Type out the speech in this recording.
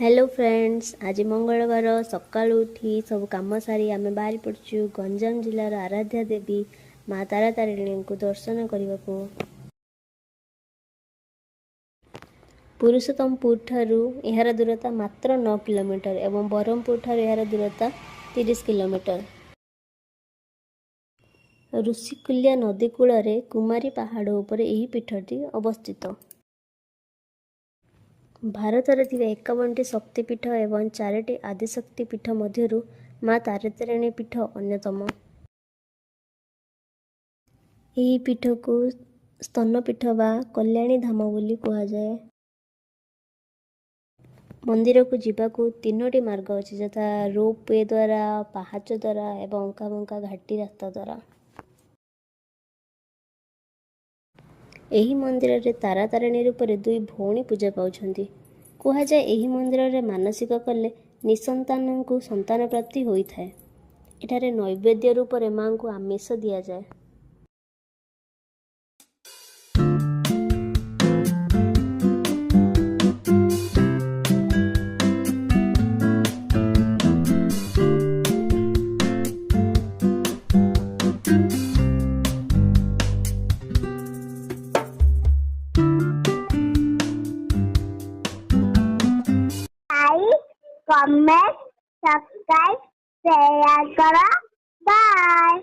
Hello friends, आज मंगलवार सकाळु उठी सब काम सारी आम बाहरी पड़चु गंजाम जिलार आराध्या देवी माँ तारा तारिणी को दर्शन करने को। पुरुषोत्तमपुर ठारू यार दूरता मात्र 9 किलोमीटर एवं ब्रह्मपुर ठारू यार दूरता 30 किलोमीटर। ऋषिकुल्या नदी कूल कुमारी पहाड़ उपर यही पीठटी अवस्थित। भारत में 51टी शक्तिपीठ एवं 4टी आदिशक्ति पीठ मध्यरु माँ तारातारिणी पीठ अन्यतम। यही पीठ को स्तनपीठ बा कल्याणी धाम बोली कहा जाए। मंदिर को जीवाकू 3टी मार्ग अच्छी यथा रोप वे द्वारा, पहाच द्वारा एवं अंका बंका घाटी रास्ता द्वारा। एही मंदिर रे तारा तारिणी रूप में 2 भौणी पूजा पाउछंती। कहा जाए एही मंदिर रे मानसिक कले निसंतान को संतान प्राप्ति होइथाए। एठारे नैवेद्य रूप में मां को आमिष दिया जाए। कमेंट सब्सक्राइब शेयर करो। बाय।